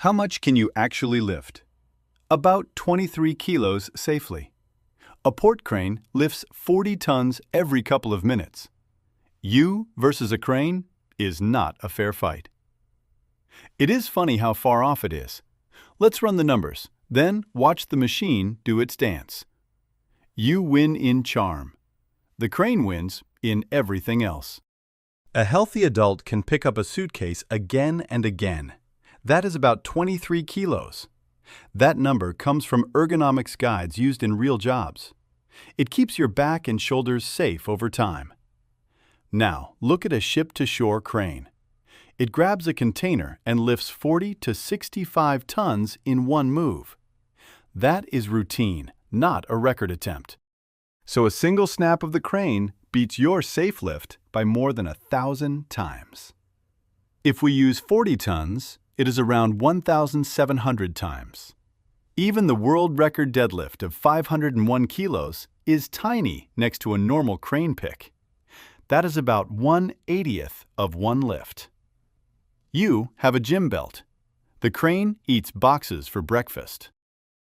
How much can you actually lift? About 23 kilos safely. A port crane lifts 40 tons every couple of minutes. You versus a crane is not a fair fight. It is funny how far off it is. Let's run the numbers, then watch the machine do its dance. You win in charm. The crane wins in everything else. A healthy adult can pick up a suitcase again and again. That is about 23 kilos. That number comes from ergonomics guides used in real jobs. It keeps your back and shoulders safe over time. Now, look at a ship-to-shore crane. It grabs a container and lifts 40 to 65 tons in one move. That is routine, not a record attempt. So a single snap of the crane beats your safe lift by more than 1,000 times. If we use 40 tons, it is around 1,700 times. Even the world record deadlift of 501 kilos is tiny next to a normal crane pick. That is about 1/80th of one lift. You have a gym belt. The crane eats boxes for breakfast.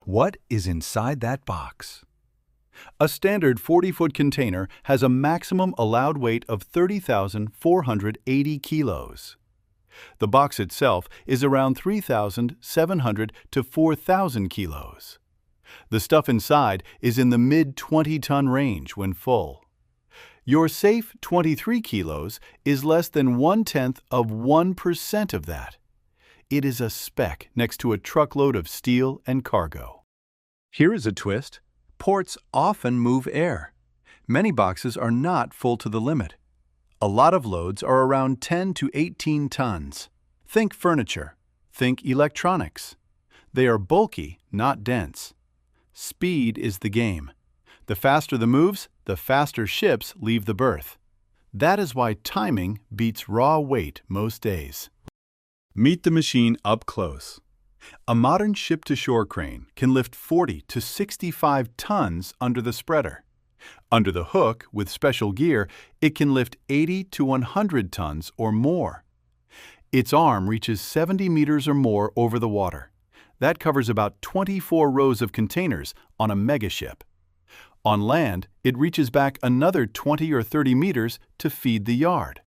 What is inside that box? A standard 40-foot container has a maximum allowed weight of 30,480 kilos. The box itself is around 3,700 to 4,000 kilos. The stuff inside is in the mid-20-ton range when full. Your safe 23 kilos is less than 1/10 of 1% of that. It is a speck next to a truckload of steel and cargo. Here is a twist. Ports often move air. Many boxes are not full to the limit. A lot of loads are around 10 to 18 tons. Think furniture. Think electronics. They are bulky, not dense. Speed is the game. The faster the moves, the faster ships leave the berth. That is why timing beats raw weight most days. Meet the machine up close. A modern ship-to-shore crane can lift 40 to 65 tons under the spreader. Under the hook, with special gear, it can lift 80 to 100 tons or more. Its arm reaches 70 meters or more over the water. That covers about 24 rows of containers on a megaship. On land, it reaches back another 20 or 30 meters to feed the yard.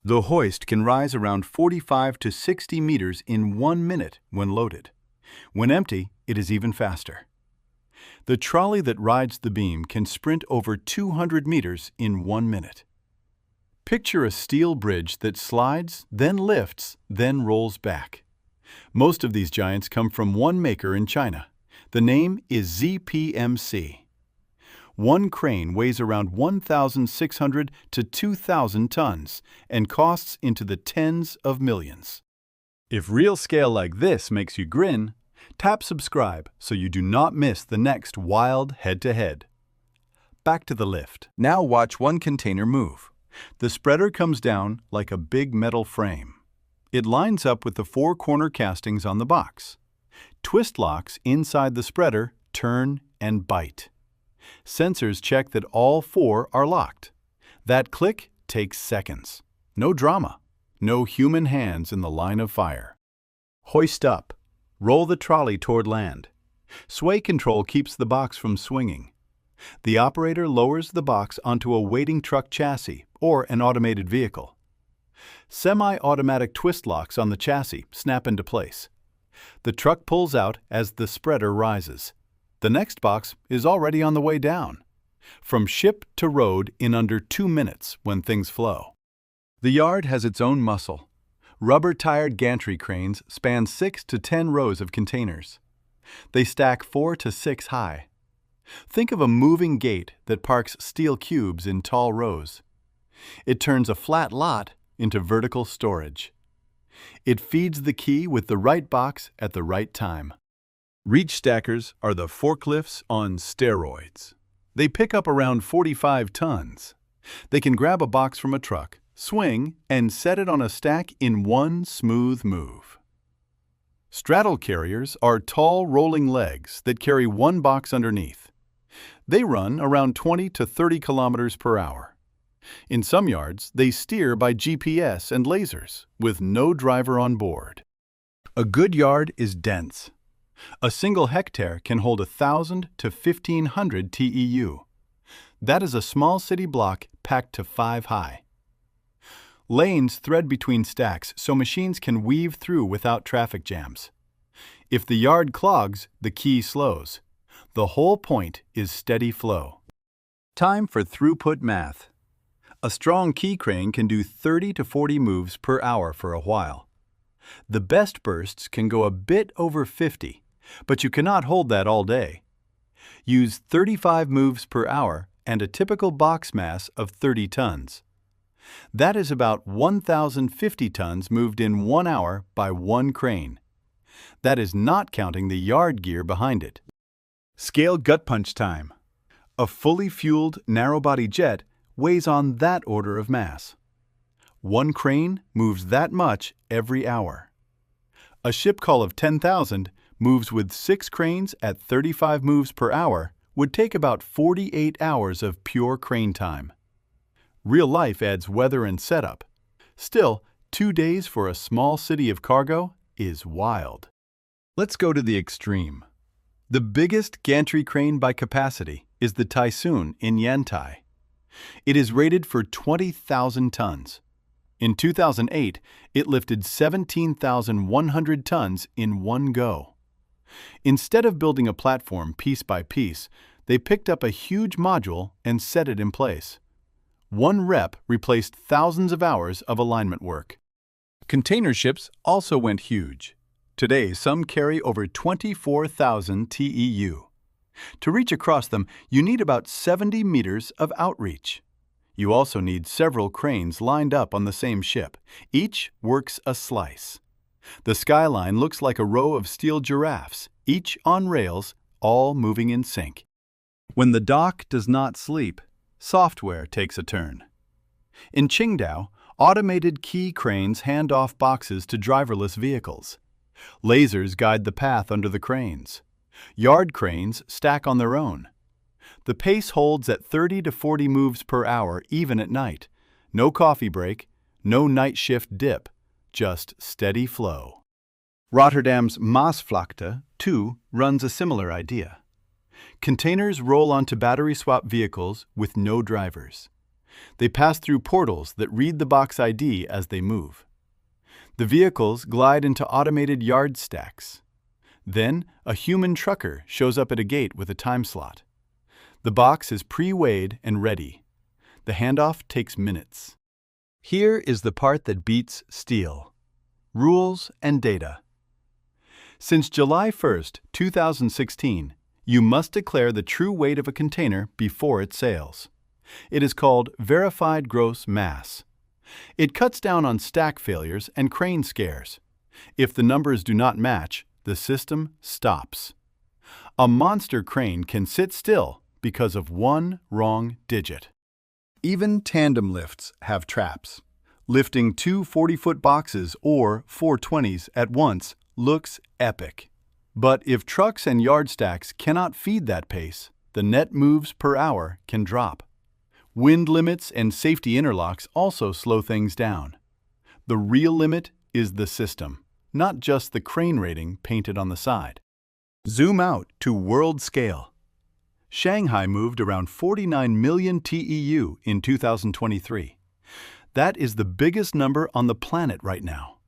The hoist can rise around 45 to 60 meters in 1 minute when loaded. When empty, it is even faster. The trolley that rides the beam can sprint over 200 meters in 1 minute. Picture a steel bridge that slides, then lifts, then rolls back. Most of these giants come from one maker in China. The name is ZPMC. One crane weighs around 1,600 to 2,000 tons and costs into the tens of millions. If real scale like this makes you grin, tap subscribe so you do not miss the next wild head-to-head. Back to the lift. Now watch one container move. The spreader comes down like a big metal frame. It lines up with the 4 corner castings on the box. Twist locks inside the spreader turn and bite. Sensors check that all 4 are locked. That click takes seconds. No drama. No human hands in the line of fire. Hoist up. Roll the trolley toward land. Sway control keeps the box from swinging. The operator lowers the box onto a waiting truck chassis or an automated vehicle. Semi-automatic twist locks on the chassis snap into place. The truck pulls out as the spreader rises. The next box is already on the way down. From ship to road in under 2 minutes when things flow. The yard has its own muscle. Rubber-tired gantry cranes span 6 to 10 rows of containers. They stack 4 to 6 high. Think of a moving gate that parks steel cubes in tall rows. It turns a flat lot into vertical storage. It feeds the key with the right box at the right time. Reach stackers are the forklifts on steroids. They pick up around 45 tons. They can grab a box from a truck, swing, and set it on a stack in one smooth move. Straddle carriers are tall rolling legs that carry one box underneath. They run around 20 to 30 kilometers per hour. In some yards, they steer by GPS and lasers with no driver on board. A good yard is dense. A single hectare can hold 1,000 to 1,500 TEU. That is a small city block packed to 5 high. Lanes thread between stacks so machines can weave through without traffic jams. If the yard clogs, the key slows. The whole point is steady flow. Time for throughput math. A strong key crane can do 30 to 40 moves per hour for a while. The best bursts can go a bit over 50, but you cannot hold that all day. Use 35 moves per hour and a typical box mass of 30 tons. That is about 1,050 tons moved in 1 hour by one crane. That is not counting the yard gear behind it. Scale gut punch time. A fully fueled narrow-body jet weighs on that order of mass. One crane moves that much every hour. A ship call of 10,000 moves with 6 cranes at 35 moves per hour would take about 48 hours of pure crane time. Real life adds weather and setup. Still, 2 days for a small city of cargo is wild. Let's go to the extreme. The biggest gantry crane by capacity is the Taisun in Yantai. It is rated for 20,000 tons. In 2008, it lifted 17,100 tons in one go. Instead of building a platform piece by piece, they picked up a huge module and set it in place. One rep replaced thousands of hours of alignment work. Container ships also went huge. Today, some carry over 24,000 TEU. To reach across them, you need about 70 meters of outreach. You also need several cranes lined up on the same ship. Each works a slice. The skyline looks like a row of steel giraffes, each on rails, all moving in sync. When the dock does not sleep, software takes a turn. In Qingdao, automated key cranes hand off boxes to driverless vehicles. Lasers guide the path under the cranes. Yard cranes stack on their own. The pace holds at 30 to 40 moves per hour even at night. No coffee break, no night shift dip, just steady flow. Rotterdam's Maasvlakte, too, runs a similar idea. Containers roll onto battery swap vehicles with no drivers. They pass through portals that read the box ID as they move. The vehicles glide into automated yard stacks. Then, a human trucker shows up at a gate with a time slot. The box is pre-weighed and ready. The handoff takes minutes. Here is the part that beats steel: rules and data. Since July 1, 2016, you must declare the true weight of a container before it sails. It is called verified gross mass. It cuts down on stack failures and crane scares. If the numbers do not match, the system stops. A monster crane can sit still because of one wrong digit. Even tandem lifts have traps. Lifting two 40-foot boxes or 420s at once looks epic. But if trucks and yard stacks cannot feed that pace, the net moves per hour can drop. Wind limits and safety interlocks also slow things down. The real limit is the system, not just the crane rating painted on the side. Zoom out to world scale. Shanghai moved around 49 million TEU in 2023. That is the biggest number on the planet right now.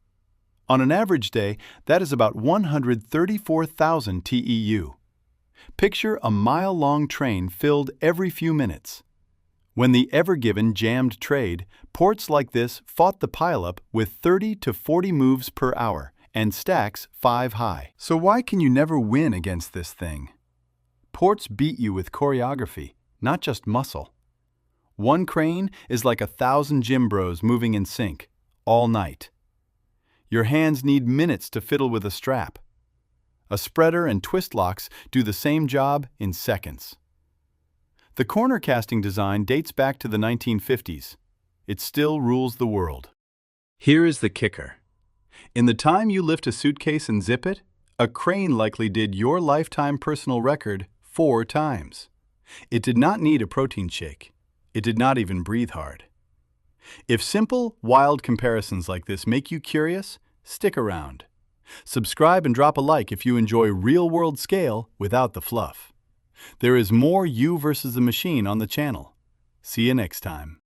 On an average day, that is about 134,000 TEU. Picture a mile-long train filled every few minutes. When the Ever Given jammed trade, ports like this fought the pileup with 30 to 40 moves per hour and stacks 5 high. So why can you never win against this thing? Ports beat you with choreography, not just muscle. One crane is like 1,000 gym bros moving in sync, all night. Your hands need minutes to fiddle with a strap. A spreader and twistlocks do the same job in seconds. The corner casting design dates back to the 1950s. It still rules the world. Here is the kicker. In the time you lift a suitcase and zip it, a crane likely did your lifetime personal record 4 times. It did not need a protein shake. It did not even breathe hard. If simple, wild comparisons like this make you curious, stick around. Subscribe and drop a like if you enjoy real-world scale without the fluff. There is more you versus the machine on the channel. See you next time.